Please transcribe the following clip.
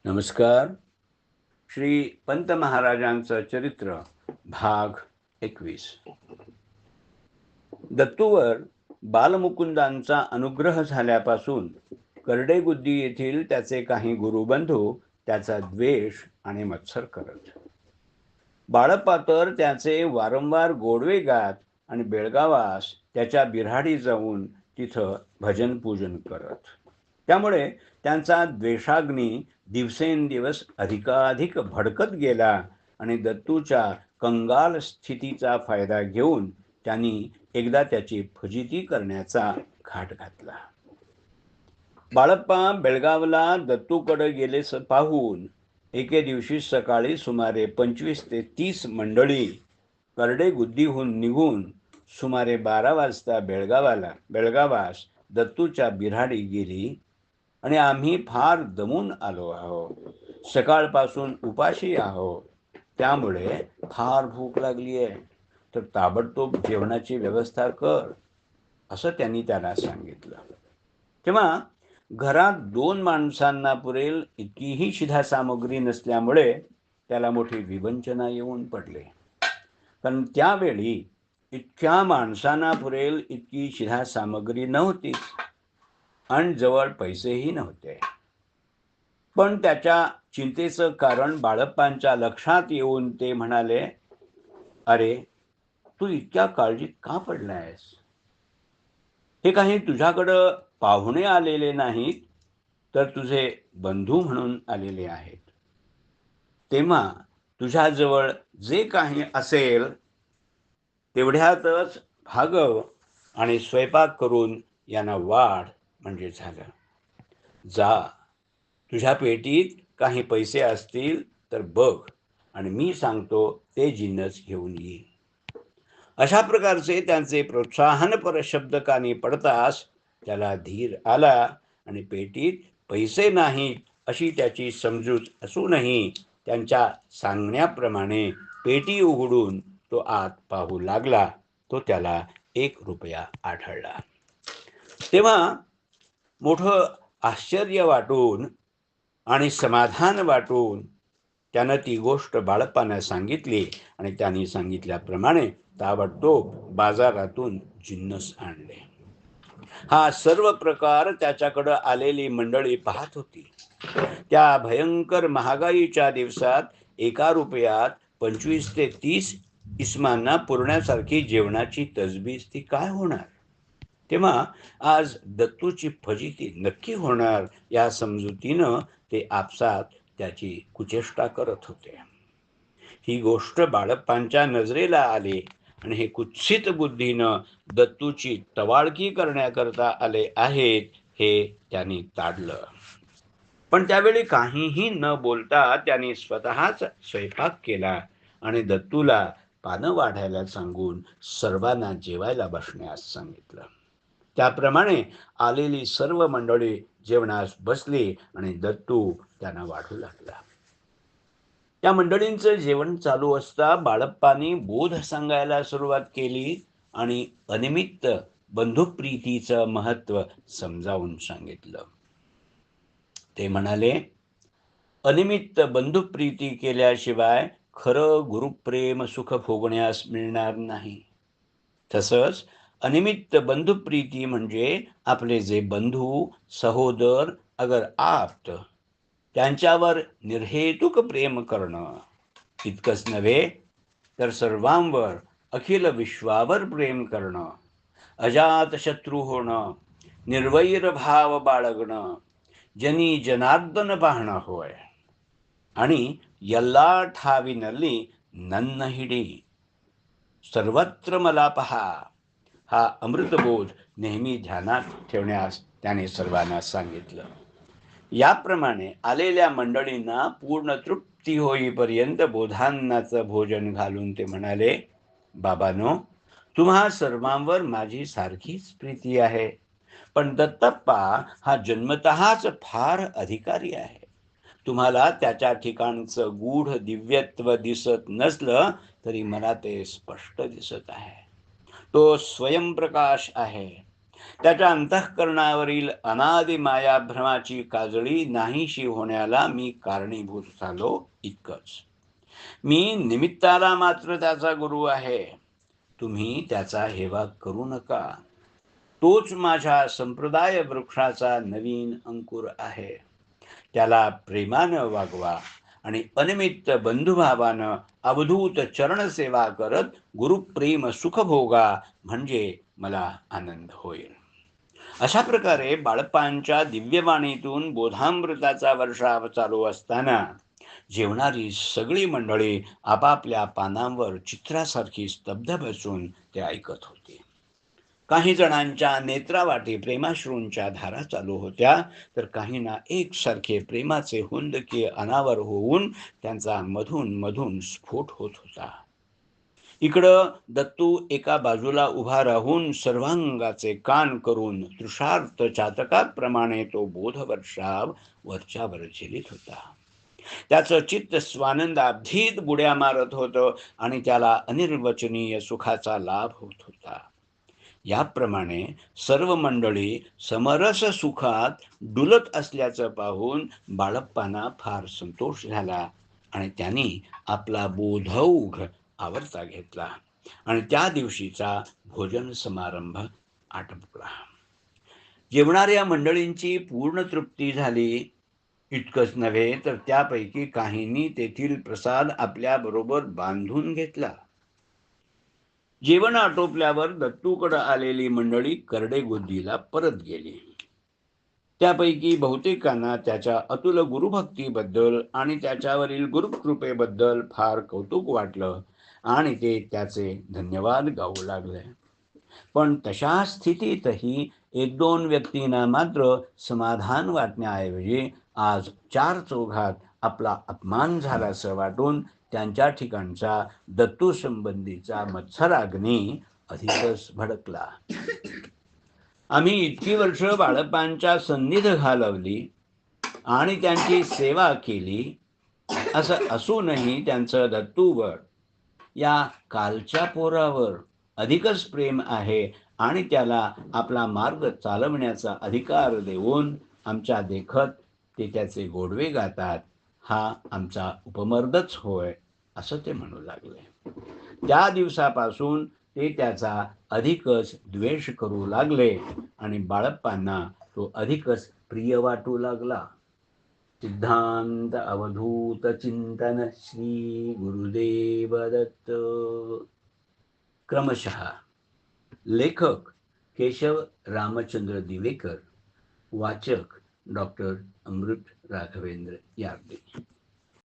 नमस्कार. श्री पंत महाराजांचं चरित्र भाग 21. दत्तूवर बालमुकुंदांचा अनुग्रह झाल्यापासून करडेबुद्धी येथील त्याचे काही गुरुबंधू त्याचा द्वेष आणि मत्सर करत. बाळप्पा तर त्याचे वारंवार गोडवे गात आणि बेळगावास त्याच्या बिऱ्हाडी जाऊन तिथं भजन पूजन करत. त्यामुळे त्यांचा द्वेषाग्नी दिवसेंदिवस अधिकाधिक भडकत गेला आणि दत्तूच्या कंगाल स्थितीचा फायदा घेऊन त्यांनी एकदा त्याची फजिती करण्याचा घाट घातला. बाळप्पा बेळगावला दत्तूकडे गेलेस पाहून एके दिवशी सकाळी सुमारे 25 ते 30 मंडळी करडेगुद्दीहून निघून सुमारे 12 वाजता बेळगावास दत्तूच्या बिऱ्हाडी गेली आणि आम्ही फार दमून आलो आहोत, सकाळपासून उपाशी आहोत, त्यामुळे फार भूक लागली आहे, तर ताबडतोब जेवणाची व्यवस्था कर, असं त्यांनी त्याला सांगितलं. तेव्हा घरात 2 माणसांना पुरेल इतकीही शिधा सामग्री नसल्यामुळे त्याला मोठी विवंचना येऊन पडले. कारण त्यावेळी इतक्या माणसांना पुरेल इतकी शिधा सामग्री नव्हती आणि जवळ पैसेही नव्हते. पण त्याच्या चिंतेचं कारण बाळप्पांच्या लक्षात येऊन ते म्हणाले, अरे, तू इतक्या काळजीत का पडलायस? हे काही तुझ्याकडं पाहुणे आलेले नाहीत, तर तुझे बंधू म्हणून आलेले आहेत. तेव्हा तुझ्याजवळ जे काही असेल तेवढ्यातच भागव आणि स्वयंपाक करून यांना वाढ, म्हणजे झालं. जा, तुझ्या पेटीत काही पैसे असतील तर बघ आणि मी सांगतो ते जिन्नस घेऊन ये. अशा प्रकारचे त्यांचे प्रोत्साहनपर शब्द कानी पडताच त्याला धीर आला आणि पेटीत पैसे नाहीत अशी त्याची समजूत असूनही त्यांच्या सांगण्याप्रमाणे पेटी उघडून तो आत पाहू लागला. तो त्याला 1 रुपया आढळला. तेव्हा मोठं आश्चर्य वाटून आणि समाधान वाटून त्यानं ती गोष्ट बाळप्पांना सांगितली आणि त्यांनी सांगितल्याप्रमाणे ताबडतोब बाजारातून जिन्नस आणले. हा सर्व प्रकार त्याच्याकडं आलेली मंडळी पाहत होती. त्या भयंकर महागाईच्या दिवसात 1 रुपयात 25 ते 30 इस्मांना पुरण्यासारखी जेवणाची तजबीज ती काय होणार? तेव्हा आज दत्तूची फजिती नक्की होणार या समजुतीनं ते आपसात त्याची कुचेष्टा करत होते. ही गोष्ट बाळप्पांच्या नजरेला आली आणि हे कुत्सित बुद्धीनं दत्तूची टवाळकी करण्याकरता आले आहेत हे त्यांनी ताडलं. पण त्यावेळी काहीही न बोलता त्यांनी स्वतःच स्वयंपाक केला आणि दत्तूला पानं वाढायला सांगून सर्वांना जेवायला बसण्यास सांगितलं. त्याप्रमाणे आलेली सर्व मंडळी जेवणास बसली आणि दत्तू त्यांना वाढू लागला. त्या मंडळींचं जेवण चालू असता बाळप्पांनी बोध सांगायला सुरुवात केली आणि अनिमित्त बंधुप्रीतीचं महत्व समजावून सांगितलं. ते म्हणाले, अनिमित्त बंधुप्रीती केल्याशिवाय खरं गुरुप्रेम सुख भोगण्यास मिळणार नाही. तसंच अनिमित्त बंधुप्रीती म्हणजे आपले जे बंधू, सहोदर, अगर आप्त त्यांच्यावर निर्हेतुक प्रेम करणं. इतकंच नव्हे तर सर्वांवर, अखिल विश्वावर प्रेम करणं, अजात शत्रू होणं, निर्वैर भाव बाळगणं, जनी जनार्दन पाहणं होय. आणि यल्ला ठाविनली नन्न हिडी, सर्वत्र मला पहा, हा अमृतबोध नेहमी ध्यानात ठेवण्यास त्याने सर्वांना सांगितलं. याप्रमाणे आलेल्या मंडळींना पूर्ण तृप्ती होईपर्यंत बोधान्नाचं भोजन घालून ते म्हणाले, बाबांनो, तुम्हा सर्वांवर माझी सारखीच प्रीती आहे, पण दत्तप्पा हा जन्मतःच फार अधिकारी आहे. तुम्हाला त्याच्या ठिकाणचं गूढ दिव्यत्व दिसत नसलं तरी मला ते स्पष्ट दिसत आहे. तो स्वयंप्रकाश आहे. त्याच्या अंतःकरणावरील अनादि मायाभ्रमाची काजळी नाहीशी होण्याला मी कारणीभूत झालो इतकंच. मी निमित्ताला मात्र त्याचा गुरु आहे. तुम्ही त्याचा हेवा करू नका. तोच माझ्या संप्रदाय वृक्षाचा नवीन अंकुर आहे. त्याला प्रेमानं वागवा आणि अनिमित्त बंधुभावानं अवधूत चरणसेवा करत गुरुप्रेम सुख भोगा, म्हणजे मला आनंद होईल. अशा प्रकारे बाळप्पांच्या दिव्यवाणीतून बोधामृताचा वर्षाव चालू असताना जेवणारी सगळी मंडळी आपापल्या पानांवर चित्रासारखी स्तब्ध बसून ते ऐकत होती. काही जणांच्या नेत्रावाटी प्रेमाश्रूंच्या धारा चालू होत्या, तर काहींना एकसारखे प्रेमाचे हुंदके अनावर होऊन त्यांचा मधून मधून स्फोट होत होता. इकडं दत्तू एका बाजूला उभा राहून सर्वांगाचे कान करून तृषार्थ चातकाप्रमाणे तो बोधवर्षाव वरच्यावर झेलीत होता. त्याचं चित्त स्वानंदाब्धीत बुड्या मारत होतं आणि त्याला अनिर्वचनीय सुखाचा लाभ होत होता. याप्रमाणे सर्व मंडळी समरस सुखात डुलत असल्याचं पाहून बाळप्पांना फार संतोष झाला आणि त्यांनी आपला बोधौघ आवरता घेतला आणि त्या दिवशीचा भोजन समारंभ आटोपला. जेवणाऱ्या मंडळींची पूर्ण तृप्ती झाली. इतकंच नव्हे तर त्यापैकी काहींनी तेथील प्रसाद आपल्या बरोबर बांधून घेतला. जेवण आटोपल्यावर दत्तूकडे आलेली मंडळी करडेगुद्दीला परत गेली. त्यापैकी बहुतेकांना त्याच्या अतुल गुरुभक्तीबद्दल आणि त्याच्यावरील गुरुकृपेबद्दल फार कौतुक वाटलं आणि ते त्याचे धन्यवाद गाऊ लागले. पण तशा स्थितीतही एक दोन व्यक्तींना मात्र समाधान वाटण्याऐवजी आज चार चौघात आपला अपमान झाल्याचं वाटून त्यांच्या ठिकाणचा दत्तू संबंधीचा मत्सराग्नी अधिकच भडकला. आम्ही इतकी वर्ष बाळप्पांच्या सन्निध घालवली आणि त्यांची सेवा केली, असं असूनही त्यांचं दत्तूवर, या कालच्या पोरावर अधिकच प्रेम आहे आणि त्याला आपला मार्ग चालवण्याचा अधिकार देऊन आमच्या देखत ते त्याचे गोडवे गातात. हा आमचा उपमर्दच होय, असं ते म्हणू लागले. त्या दिवसापासून ते त्याचा अधिकच द्वेष करू लागले आणि बाळप्पांना तो अधिकच प्रिय वाटू लागला. सिद्धांत अवधूत चिंतन श्री गुरुदेव दत्त. क्रमशः लेखक केशव रामचंद्र दिवेकर, वाचक डॉक्टर अमृत राघवेंद्र यार्दे.